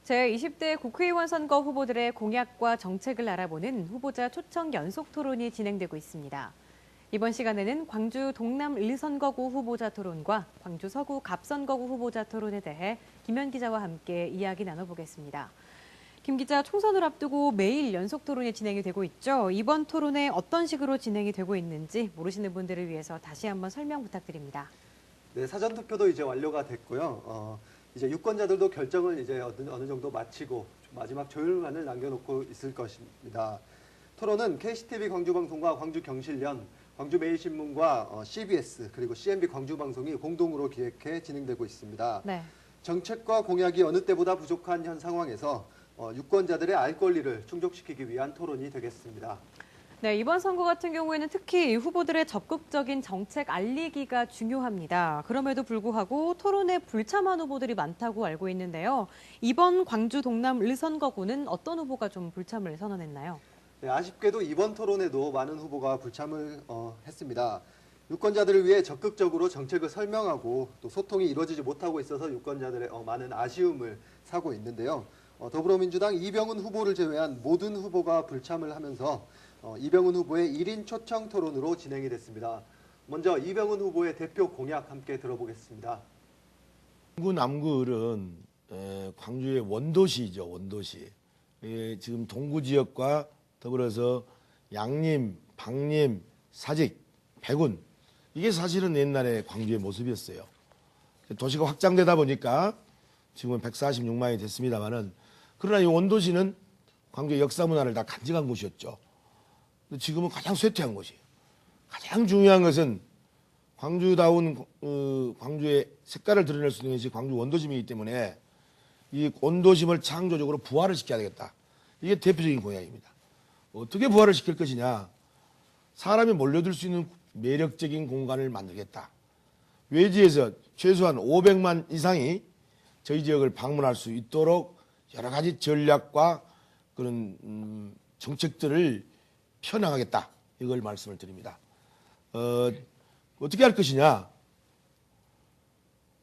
제20대 국회의원 선거 후보들의 공약과 정책을 알아보는 후보자 초청 연속 토론이 진행되고 있습니다. 이번 시간에는 광주 동남 1선거구 후보자 토론과 광주 서구 갑선거구 후보자 토론에 대해 김현 기자와 함께 이야기 나눠보겠습니다. 김 기자, 총선을 앞두고 매일 연속 토론이 진행이 되고 있죠. 이번 토론에 어떤 식으로 진행이 되고 있는지 모르시는 분들을 위해서 다시 한번 설명 부탁드립니다. 네, 사전 투표도 이제 완료가 됐고요. 이제 유권자들도 결정을 이제 어느 정도 마치고 마지막 조율만을 남겨놓고 있을 것입니다. 토론은 KCTV 광주방송과 광주경실련, 광주매일신문과 CBS 그리고 CNB 광주방송이 공동으로 기획해 진행되고 있습니다. 네. 정책과 공약이 어느 때보다 부족한 현 상황에서 유권자들의 알 권리를 충족시키기 위한 토론이 되겠습니다. 네, 이번 선거 같은 경우에는 특히 후보들의 적극적인 정책 알리기가 중요합니다. 그럼에도 불구하고 토론에 불참한 후보들이 많다고 알고 있는데요. 이번 광주 동남 1선거구는 어떤 후보가 좀 불참을 선언했나요? 네, 아쉽게도 이번 토론에도 많은 후보가 불참을 했습니다. 유권자들을 위해 적극적으로 정책을 설명하고 또 소통이 이루어지지 못하고 있어서 유권자들의 많은 아쉬움을 사고 있는데요. 더불어민주당 이병훈 후보를 제외한 모든 후보가 불참을 하면서 이병훈 후보의 1인 초청 토론으로 진행이 됐습니다. 먼저 이병훈 후보의 대표 공약 함께 들어보겠습니다. 광주 남구을은 광주의 원도시죠, 원도시. 지금 동구 지역과 더불어서 양림, 방림, 사직, 백운 이게 사실은 옛날에 광주의 모습이었어요. 도시가 확장되다 보니까 지금은 146만이 됐습니다만은 그러나 이 원도시는 광주의 역사 문화를 다 간직한 곳이었죠. 지금은 가장 쇠퇴한 곳이에요. 가장 중요한 것은 광주다운 광주의 색깔을 드러낼 수 있는 것이 광주 원도심이기 때문에 이 원도심을 창조적으로 부활을 시켜야 되겠다. 이게 대표적인 공약입니다. 어떻게 부활을 시킬 것이냐. 사람이 몰려들 수 있는 매력적인 공간을 만들겠다. 외지에서 최소한 500만 이상이 저희 지역을 방문할 수 있도록 여러 가지 전략과 그런 정책들을 펴나가겠다. 이걸 말씀을 드립니다. 어떻게 할 것이냐.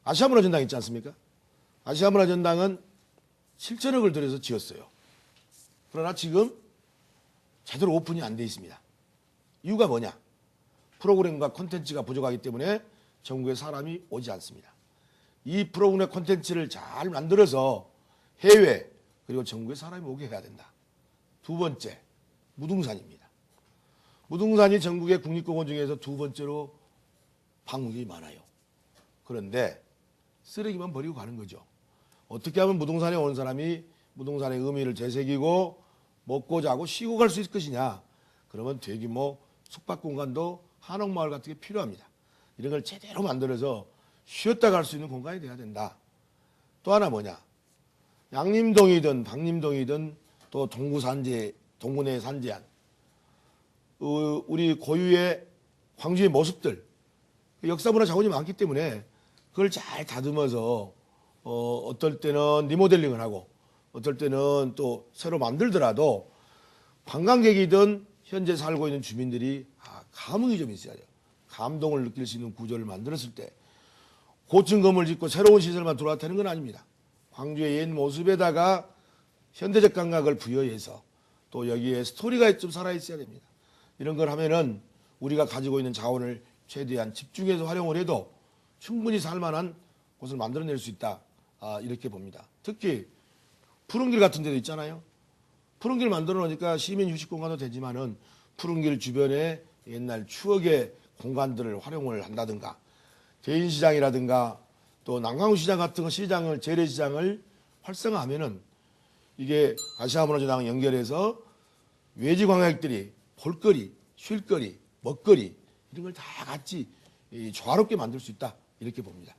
아시아문화전당 있지 않습니까? 아시아문화전당은 7천억을 들여서 지었어요. 그러나 지금 제대로 오픈이 안 돼 있습니다. 이유가 뭐냐? 프로그램과 콘텐츠가 부족하기 때문에 전국에 사람이 오지 않습니다. 이 프로그램 콘텐츠를 잘 만들어서 해외 그리고 전국에 사람이 오게 해야 된다. 두 번째, 무등산입니다. 무등산이 전국의 국립공원 중에서 두 번째로 방문객이 많아요. 그런데 쓰레기만 버리고 가는 거죠. 어떻게 하면 무등산에 온 사람이 무등산의 의미를 되새기고 먹고 자고 쉬고 갈 수 있을 것이냐. 그러면 대규모 숙박공간도 한옥마을 같은 게 필요합니다. 이런 걸 제대로 만들어서 쉬었다 갈 수 있는 공간이 돼야 된다. 또 하나 뭐냐. 양림동이든 방림동이든 또 동구내 산제안 우리 고유의 광주의 모습들 역사문화 자원이 많기 때문에 그걸 잘 다듬어서 어떨 때는 리모델링을 하고 어떨 때는 또 새로 만들더라도 관광객이든 현재 살고 있는 주민들이 감흥이 좀 있어야죠. 감동을 느낄 수 있는 구조를 만들었을 때 고층 건물 짓고 새로운 시설만 들어와도 되는 건 아닙니다. 광주의 옛 모습에다가 현대적 감각을 부여해서 또 여기에 스토리가 좀 살아있어야 됩니다. 이런 걸 하면은 우리가 가지고 있는 자원을 최대한 집중해서 활용을 해도 충분히 살만한 곳을 만들어낼 수 있다. 이렇게 봅니다. 특히 푸른 길 같은 데도 있잖아요. 푸른 길 만들어 놓으니까 시민 휴식 공간도 되지만은 푸른 길 주변에 옛날 추억의 공간들을 활용을 한다든가 대인시장이라든가 또 남강우 시장 같은 거 시장을 재래시장을 활성화하면은 이게 아시아문화전당 연결해서 외지 관광객들이 볼거리, 쉴거리, 먹거리 이런 걸 다 같이 조화롭게 만들 수 있다 이렇게 봅니다.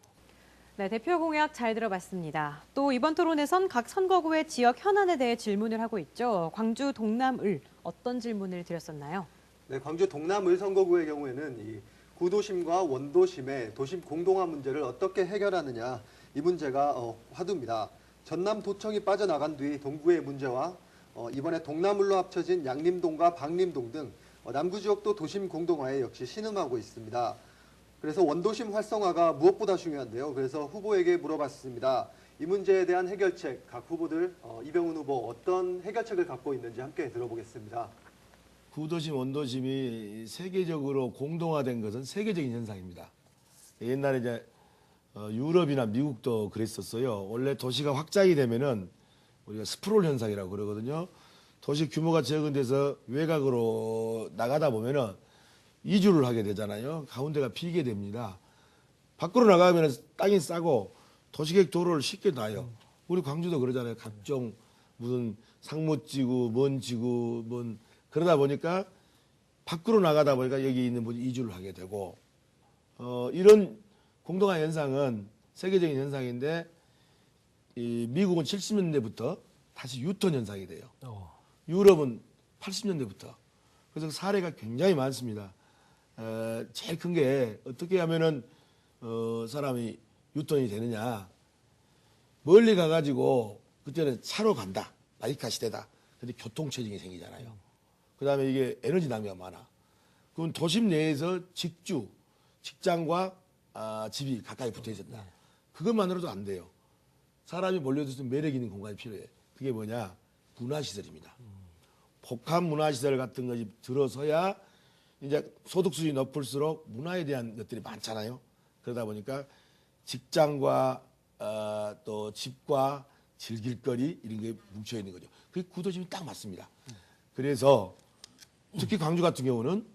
네, 대표 공약 잘 들어봤습니다. 또 이번 토론에선 각 선거구의 지역 현안에 대해 질문을 하고 있죠. 광주 동남을 어떤 질문을 드렸었나요? 네, 광주 동남을 선거구의 경우에는 이 구도심과 원도심의 도심 공동화 문제를 어떻게 해결하느냐 이 문제가 화두입니다. 전남도청이 빠져나간 뒤 동구의 문제와 이번에 동남을로 합쳐진 양림동과 방림동 등 남구 지역도 도심 공동화에 역시 신음하고 있습니다. 그래서 원도심 활성화가 무엇보다 중요한데요. 그래서 후보에게 물어봤습니다. 이 문제에 대한 해결책 각 후보들 이병훈 후보 어떤 해결책을 갖고 있는지 함께 들어보겠습니다. 구도심, 원도심이 세계적으로 공동화된 것은 세계적인 현상입니다. 옛날에 이제 유럽이나 미국도 그랬었어요. 원래 도시가 확장이 되면은 우리가 스프롤 현상이라고 그러거든요. 도시 규모가 적은 데서 외곽으로 나가다 보면은 이주를 하게 되잖아요. 가운데가 비게 됩니다. 밖으로 나가면 땅이 싸고 도시계획 도로를 쉽게 놔요. 우리 광주도 그러잖아요. 각종 무슨 상무지구, 뭔 지구, 뭔 그러다 보니까 밖으로 나가다 보니까 여기 있는 분이 이주를 하게 되고 이런 공동화 현상은 세계적인 현상인데 이 미국은 70년대부터 다시 유턴 현상이 돼요. 유럽은 80년대부터. 그래서 사례가 굉장히 많습니다. 제일 큰 게 어떻게 하면은 사람이 유턴이 되느냐. 멀리 가가지고 그때는 차로 간다. 마이카 시대다. 근데 교통체증이 생기잖아요. 그다음에 이게 에너지 낭비가 많아. 그럼 도심 내에서 직주, 직장과 집이 가까이 붙어 있었다. 그것만으로도 안 돼요. 사람이 몰려들 수 있는 매력 있는 공간이 필요해. 그게 뭐냐? 문화시설입니다. 복합 문화시설 같은 것이 들어서야 이제 소득 수준이 높을수록 문화에 대한 것들이 많잖아요. 그러다 보니까 직장과 또 집과 즐길거리 이런 게 뭉쳐 있는 거죠. 그게 구도심이 딱 맞습니다. 그래서 특히 광주 같은 경우는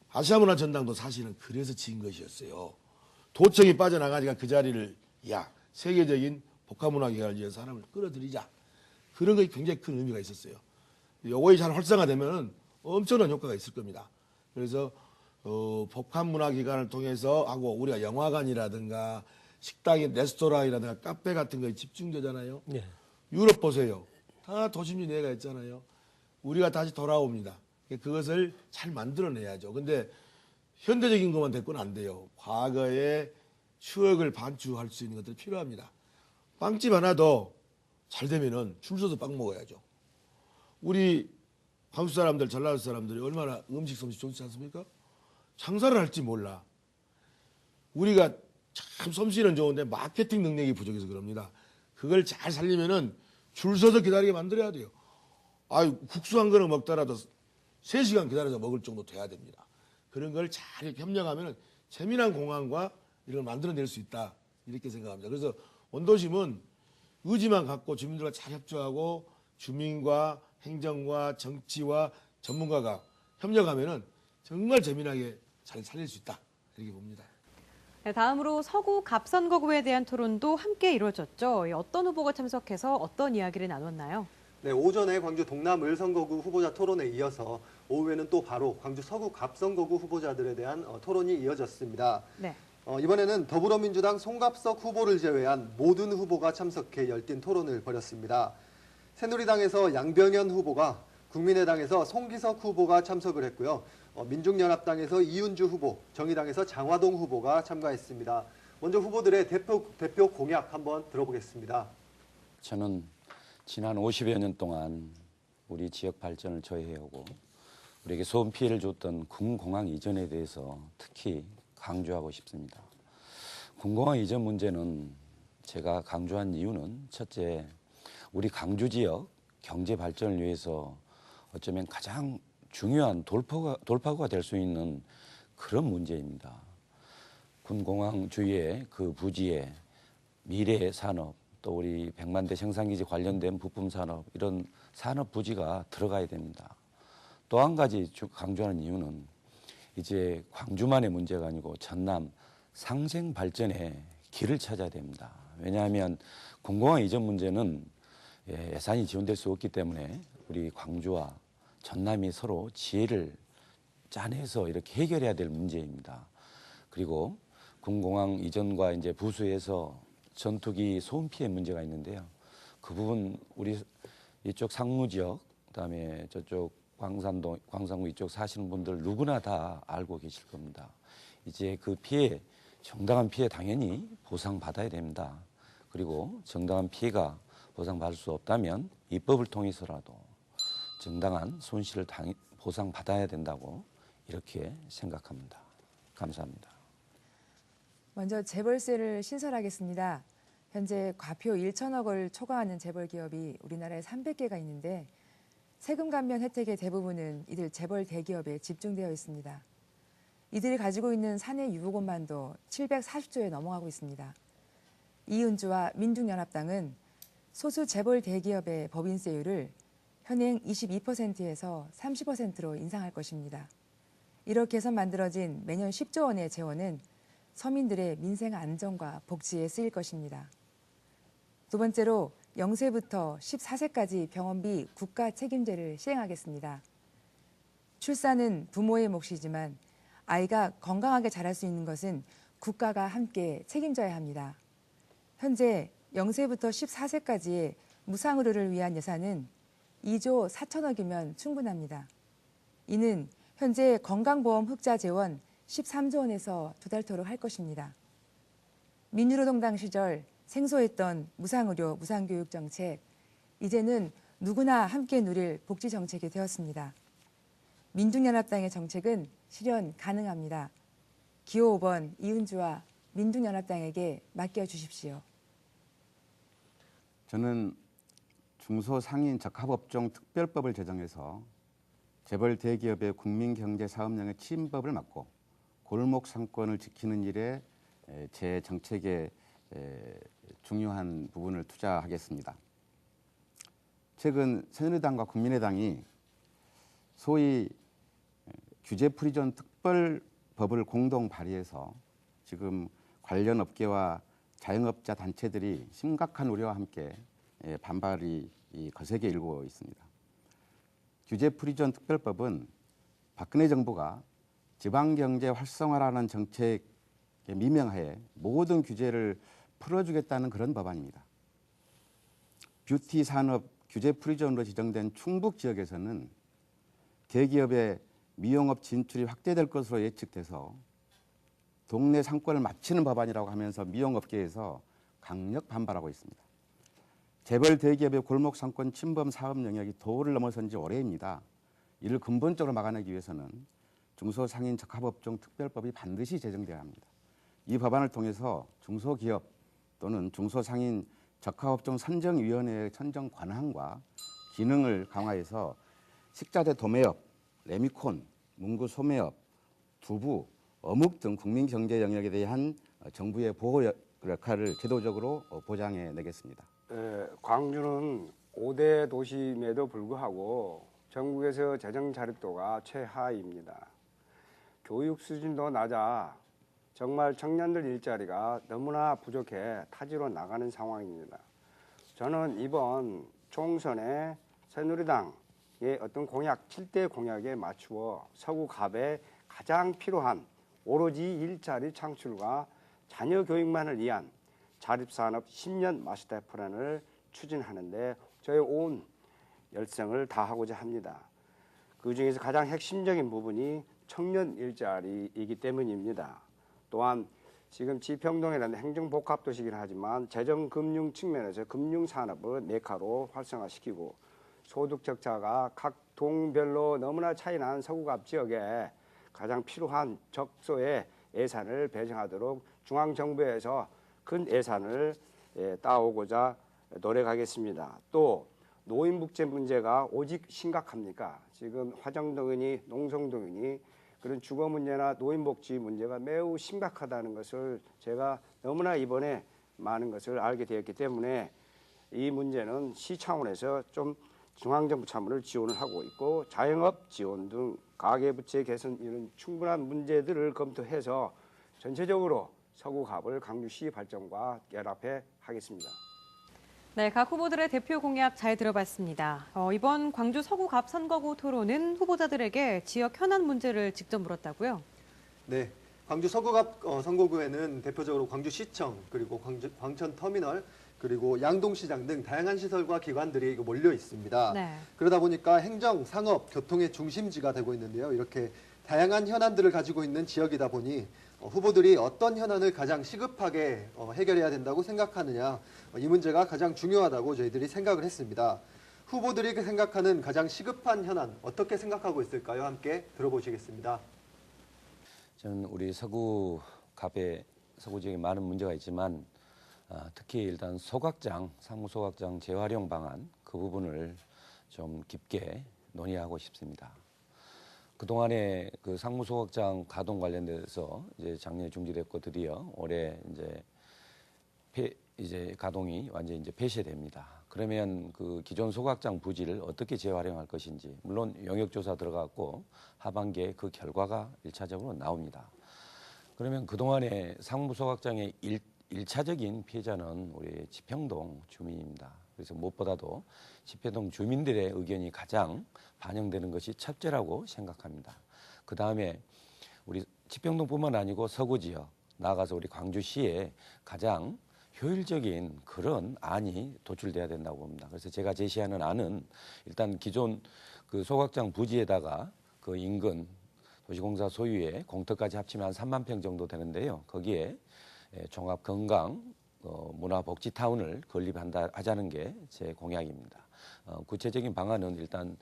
아시아문화전당도 사실은 그래서 지은 것이었어요. 도청이 빠져나가니까 그 자리를 세계적인 복합문화기관을 위해서 사람을 끌어들이자. 그런 것이 굉장히 큰 의미가 있었어요. 요거이 잘 활성화되면 엄청난 효과가 있을 겁니다. 그래서 복합문화기관을 통해서 하고 우리가 영화관이라든가 식당이 레스토랑이라든가 카페 같은 거에 집중되잖아요. 네. 유럽 보세요. 다 도심지 내가 있잖아요. 우리가 다시 돌아옵니다. 그것을 잘 만들어내야죠. 근데 현대적인 것만 됐고는 안 돼요. 과거의 추억을 반추할 수 있는 것들이 필요합니다. 빵집 하나도 잘 되면은 줄 서서 빵 먹어야죠. 우리 광주 사람들, 전라도 사람들이 얼마나 음식 솜씨 좋지 않습니까? 장사를 할지 몰라. 우리가 참 솜씨는 좋은데 마케팅 능력이 부족해서 그럽니다. 그걸 잘 살리면은 줄 서서 기다리게 만들어야 돼요. 국수 한 그릇 먹더라도 3시간 기다려서 먹을 정도 돼야 됩니다. 그런 걸 잘 협력하면 재미난 공항과 이런 걸 만들어낼 수 있다. 이렇게 생각합니다. 그래서 원도심은 의지만 갖고 주민들과 잘 협조하고 주민과 행정과 정치와 전문가가 협력하면 정말 재미나게 잘 살릴 수 있다. 이렇게 봅니다. 네, 다음으로 서구 갑선거구에 대한 토론도 함께 이루어졌죠. 어떤 후보가 참석해서 어떤 이야기를 나눴나요? 네, 오전에 광주 동남 을선거구 후보자 토론에 이어서 오후에는 또 바로 광주 서구 갑선거구 후보자들에 대한 토론이 이어졌습니다. 네. 이번에는 더불어민주당 송갑석 후보를 제외한 모든 후보가 참석해 열띤 토론을 벌였습니다. 새누리당에서 양병현 후보가, 국민의당에서 송기석 후보가 참석을 했고요. 민중연합당에서 이윤주 후보, 정의당에서 장화동 후보가 참가했습니다. 먼저 후보들의 대표 공약 한번 들어보겠습니다. 저는 지난 50여 년 동안 우리 지역 발전을 저해하고 우리에게 소음 피해를 줬던 군공항 이전에 대해서 특히 강조하고 싶습니다. 군공항 이전 문제는 제가 강조한 이유는 첫째, 우리 광주 지역 경제 발전을 위해서 어쩌면 가장 중요한 돌파구가 될 수 있는 그런 문제입니다. 군공항 주위의 그 부지에 미래 산업, 또 우리 100만 대 생산기지 관련된 부품 산업, 이런 산업 부지가 들어가야 됩니다. 또 한 가지 강조하는 이유는 이제 광주만의 문제가 아니고 전남 상생 발전의 길을 찾아야 됩니다. 왜냐하면 군공항 이전 문제는 예산이 지원될 수 없기 때문에 우리 광주와 전남이 서로 지혜를 짜내서 이렇게 해결해야 될 문제입니다. 그리고 군공항 이전과 이제 부수에서 전투기 소음 피해 문제가 있는데요. 그 부분 우리 이쪽 상무 지역, 그다음에 저쪽 광산동, 광산구 이쪽 사시는 분들 누구나 다 알고 계실 겁니다. 이제 그 피해, 정당한 피해 당연히 보상받아야 됩니다. 그리고 정당한 피해가 보상받을 수 없다면 입법을 통해서라도 정당한 손실을 보상받아야 된다고 이렇게 생각합니다. 감사합니다. 먼저 재벌세를 신설하겠습니다. 현재 과표 1천억을 초과하는 재벌 기업이 우리나라에 300개가 있는데 세금 감면 혜택의 대부분은 이들 재벌 대기업에 집중되어 있습니다. 이들이 가지고 있는 사내 유보금만도 740조에 넘어가고 있습니다. 이은주와 민중연합당은 소수 재벌 대기업의 법인세율을 현행 22%에서 30%로 인상할 것입니다. 이렇게 해서 만들어진 매년 10조 원의 재원은 서민들의 민생 안정과 복지에 쓰일 것입니다. 두 번째로 0세부터 14세까지 병원비 국가 책임제를 시행하겠습니다. 출산은 부모의 몫이지만 아이가 건강하게 자랄 수 있는 것은 국가가 함께 책임져야 합니다. 현재 0세부터 14세까지의 무상의료를 위한 예산은 2조 4천억이면 충분합니다. 이는 현재 건강보험 흑자 재원 13조 원에서 도달토록 할 것입니다. 민주노동당 시절 생소했던 무상의료, 무상교육 정책, 이제는 누구나 함께 누릴 복지 정책이 되었습니다. 민중연합당의 정책은 실현 가능합니다. 기호 5번 이은주와 민중연합당에게 맡겨주십시오. 저는 중소상인 적합업종 특별법을 제정해서 재벌 대기업의 국민경제사업령의 침법을 막고 골목 상권을 지키는 일에 제 정책의 중요한 부분을 투자하겠습니다. 최근 새누리당과 국민의당이 소위 규제 프리존 특별법을 공동 발의해서 지금 관련 업계와 자영업자 단체들이 심각한 우려와 함께 반발이 거세게 일고 있습니다. 규제 프리존 특별법은 박근혜 정부가 지방경제 활성화라는 정책의 미명하에 모든 규제를 풀어주겠다는 그런 법안입니다. 뷰티 산업 규제 프리존으로 지정된 충북 지역에서는 대기업의 미용업 진출이 확대될 것으로 예측돼서 동네 상권을 맞추는 법안이라고 하면서 미용업계에서 강력 반발하고 있습니다. 재벌 대기업의 골목 상권 침범 사업 영역이 도를 넘어선 지 오래입니다. 이를 근본적으로 막아내기 위해서는 중소상인 적합업종 특별법이 반드시 제정되어야 합니다. 이 법안을 통해서 중소기업 또는 중소상인 적합업종 선정위원회의 선정 권한과 기능을 강화해서 식자재 도매업, 레미콘, 문구 소매업, 두부, 어묵 등 국민경제 영역에 대한 정부의 보호 역할을 제도적으로 보장해 내겠습니다. 광주는 5대 도심에도 불구하고 전국에서 재정 자립도가 최하입니다. 교육 수준도 낮아 정말 청년들 일자리가 너무나 부족해 타지로 나가는 상황입니다. 저는 이번 총선에 새누리당의 어떤 공약, 7대 공약에 맞추어 서구갑에 가장 필요한 오로지 일자리 창출과 자녀 교육만을 위한 자립산업 10년 마스터 플랜을 추진하는데 저의 온 열성을 다하고자 합니다. 그 중에서 가장 핵심적인 부분이 청년 일자리이기 때문입니다. 또한 지금 지평동이라는 행정복합도시긴 하지만 재정금융 측면에서 금융산업을 메카로 활성화시키고 소득 적자가 각 동별로 너무나 차이나는 서구갑 지역에 가장 필요한 적소의 예산을 배정하도록 중앙정부에서 큰 예산을 따오고자 노력하겠습니다. 또 노인복지 문제가 오직 심각합니까? 지금 화정동이니 농성동이니 그런 주거 문제나 노인복지 문제가 매우 심각하다는 것을 제가 너무나 이번에 많은 것을 알게 되었기 때문에 이 문제는 시 차원에서 좀 중앙정부 차원을 지원을 하고 있고 자영업 지원 등 가계부채 개선 이런 충분한 문제들을 검토해서 전체적으로 서구갑을 광주시 발전과 결합해 하겠습니다. 네, 각 후보들의 대표 공약 잘 들어봤습니다. 이번 광주 서구갑 선거구 토론은 후보자들에게 지역 현안 문제를 직접 물었다고요? 네, 광주 서구갑 선거구에는 대표적으로 광주시청, 그리고 광천터미널, 그리고 양동시장 등 다양한 시설과 기관들이 몰려 있습니다. 네. 그러다 보니까 행정, 상업, 교통의 중심지가 되고 있는데요. 이렇게 다양한 현안들을 가지고 있는 지역이다 보니 후보들이 어떤 현안을 가장 시급하게 해결해야 된다고 생각하느냐, 이 문제가 가장 중요하다고 저희들이 생각을 했습니다. 후보들이 생각하는 가장 시급한 현안 어떻게 생각하고 있을까요? 함께 들어보시겠습니다. 저는 우리 서구 지역에 많은 문제가 있지만 특히 일단 소각장, 상무소각장 재활용 방안 그 부분을 좀 깊게 논의하고 싶습니다. 그동안에 그 상무소각장 가동 관련돼서 이제 작년에 중지됐고 드디어 올해 이제 가동이 완전히 이제 폐쇄됩니다. 그러면 그 기존 소각장 부지를 어떻게 재활용할 것인지, 물론 용역조사 들어갔고 하반기에 그 결과가 1차적으로 나옵니다. 그러면 그동안에 상무소각장의 1차적인 피해자는 우리 지평동 주민입니다. 그래서 무엇보다도 지평동 주민들의 의견이 가장 반영되는 것이 첫째라고 생각합니다. 그 다음에 우리 지평동뿐만 아니고 서구 지역, 나아가서 우리 광주시에 가장 효율적인 그런 안이 도출돼야 된다고 봅니다. 그래서 제가 제시하는 안은 일단 기존 그 소각장 부지에다가 그 인근 도시공사 소유의 공터까지 합치면 한 3만 평 정도 되는데요. 거기에 종합 건강 문화복지타운을 건립하자는 게 제 공약입니다. 구체적인 방안은 일단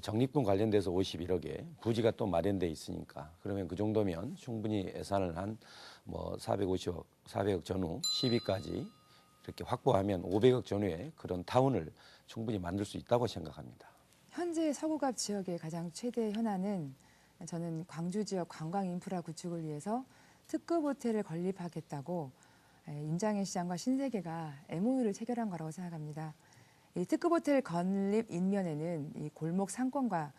적립금 관련돼서 51억에 부지가 또 마련돼 있으니까 그러면 그 정도면 충분히 예산을 한 뭐 450억, 400억 전후 10위까지 이렇게 확보하면 500억 전후에 그런 타운을 충분히 만들 수 있다고 생각합니다. 현재 서구갑 지역의 가장 최대 현안은 저는 광주 지역 관광 인프라 구축을 위해서 특급 호텔을 건립하겠다고 임장현 시장과 신세계가 MOU를 체결한 거라고 생각합니다. 이 특급 호텔 건립 인면에는 이 골목 상권과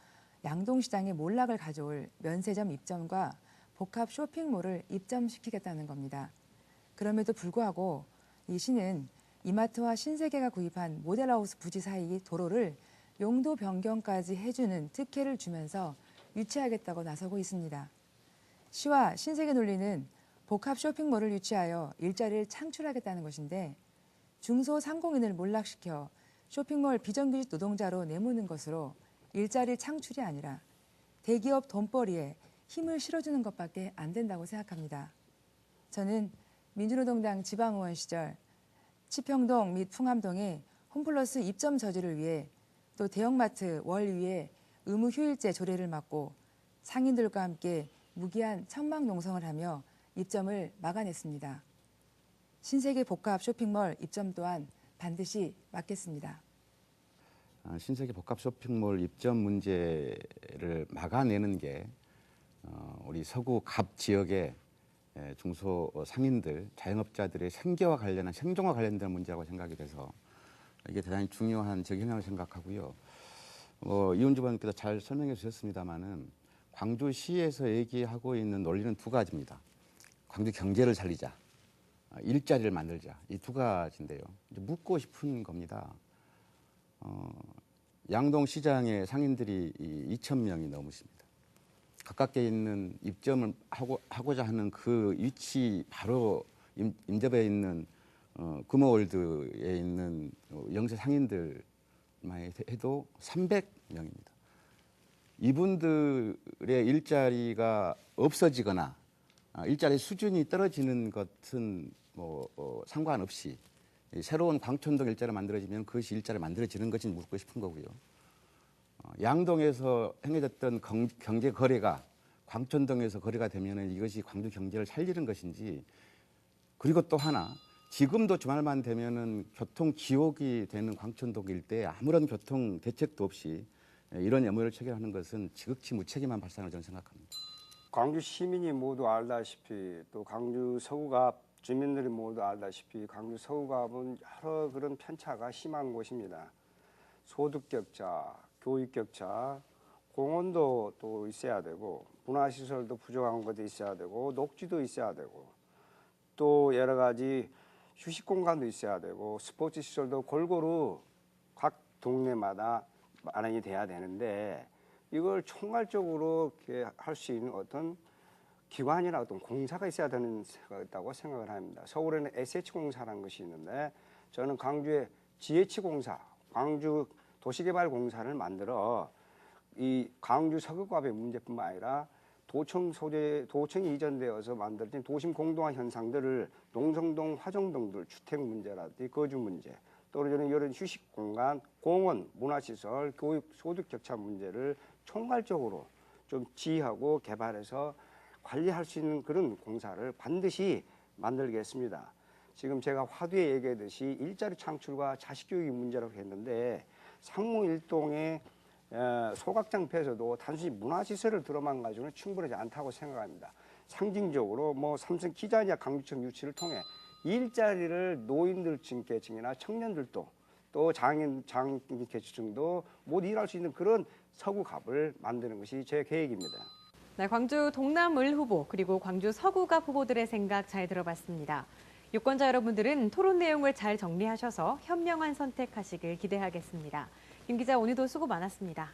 양동시장의 몰락을 가져올 면세점 입점과 복합 쇼핑몰을 입점시키겠다는 겁니다. 그럼에도 불구하고 이 시는 이마트와 신세계가 구입한 모델하우스 부지 사이 도로를 용도 변경까지 해주는 특혜를 주면서 유치하겠다고 나서고 있습니다. 시와 신세계 논리는 복합 쇼핑몰을 유치하여 일자리를 창출하겠다는 것인데 중소상공인을 몰락시켜 쇼핑몰 비정규직 노동자로 내모는 것으로 일자리 창출이 아니라 대기업 돈벌이에 힘을 실어주는 것밖에 안 된다고 생각합니다. 저는 민주노동당 지방의원 시절 치평동 및 풍암동에 홈플러스 입점 저지를 위해 또 대형마트 월 위에 의무 휴일제 조례를 막고 상인들과 함께 무기한 천막 농성을 하며 입점을 막아냈습니다. 신세계 복합 쇼핑몰 입점 또한 반드시 막겠습니다. 신세계 복합 쇼핑몰 입점 문제를 막아내는 게 우리 서구 갑 지역의 중소 상인들, 자영업자들의 생계와 관련한 생존과 관련된 문제라고 생각이 돼서 이게 대단히 중요한 적용이라고 생각하고요. 이은주 의원께서 잘 설명해 주셨습니다마는 광주시에서 얘기하고 있는 논리는 두 가지입니다. 광주 경제를 살리자, 일자리를 만들자, 이 두 가지인데요. 이제 묻고 싶은 겁니다. 양동시장의 상인들이 2,000명이 넘으십니다. 가깝게 있는 입점을 하고자 하는 그 위치 바로 임접해 있는 금호월드에 있는 영세 상인들만 해도 300명입니다. 이분들의 일자리가 없어지거나 일자리 수준이 떨어지는 것은 상관없이 새로운 광촌동 일자리가 만들어지면 그것이 일자리가 만들어지는 것인지 묻고 싶은 거고요. 양동에서 행해졌던 경제 거래가 광촌동에서 거래가 되면 이것이 광주 경제를 살리는 것인지, 그리고 또 하나 지금도 주말만 되면은 교통 기옥이 되는 광촌동 일대에 아무런 교통 대책도 없이 이런 MOU를 체결하는 것은 지극히 무책임한 발상을 저는 생각합니다. 광주 시민이 모두 알다시피 또 광주 서구갑 주민들이 모두 알다시피 광주 서구갑은 여러 그런 편차가 심한 곳입니다. 소득 격차, 교육 격차, 공원도 또 있어야 되고 문화시설도 부족한 것도 있어야 되고 녹지도 있어야 되고 또 여러 가지 휴식 공간도 있어야 되고 스포츠 시설도 골고루 각 동네마다 마련이 돼야 되는데 이걸 총괄적으로 할 수 있는 어떤 기관이나 어떤 공사가 있어야 되는 거다고 생각을 합니다. 서울에는 SH공사라는 것이 있는데 저는 광주의 GH공사, 광주 도시개발공사를 만들어 이 광주 서구갑의 문제뿐만 아니라 도청이 이전되어서 만들어진 도심 공동화 현상들을 농성동, 화정동 등 주택 문제라든지 거주 문제, 또 이런 휴식 공간, 공원, 문화시설, 교육, 소득 격차 문제를 총괄적으로 좀 지휘하고 개발해서 관리할 수 있는 그런 공사를 반드시 만들겠습니다. 지금 제가 화두에 얘기했듯이 일자리 창출과 자식 교육이 문제라고 했는데 상무일동의 소각장 폐쇄도 단순히 문화시설을 들어만 가지고는 충분하지 않다고 생각합니다. 상징적으로 뭐 삼성 기자재 강주청 유치를 통해 일자리를 노인들 계층이나 청년들도 또 장인 계층도 모두 일할 수 있는 그런 서구갑을 만드는 것이 제 계획입니다. 네, 광주 동남을 후보 그리고 광주 서구갑 후보들의 생각 잘 들어봤습니다. 유권자 여러분들은 토론 내용을 잘 정리하셔서 현명한 선택하시길 기대하겠습니다. 김 기자, 오늘도 수고 많았습니다.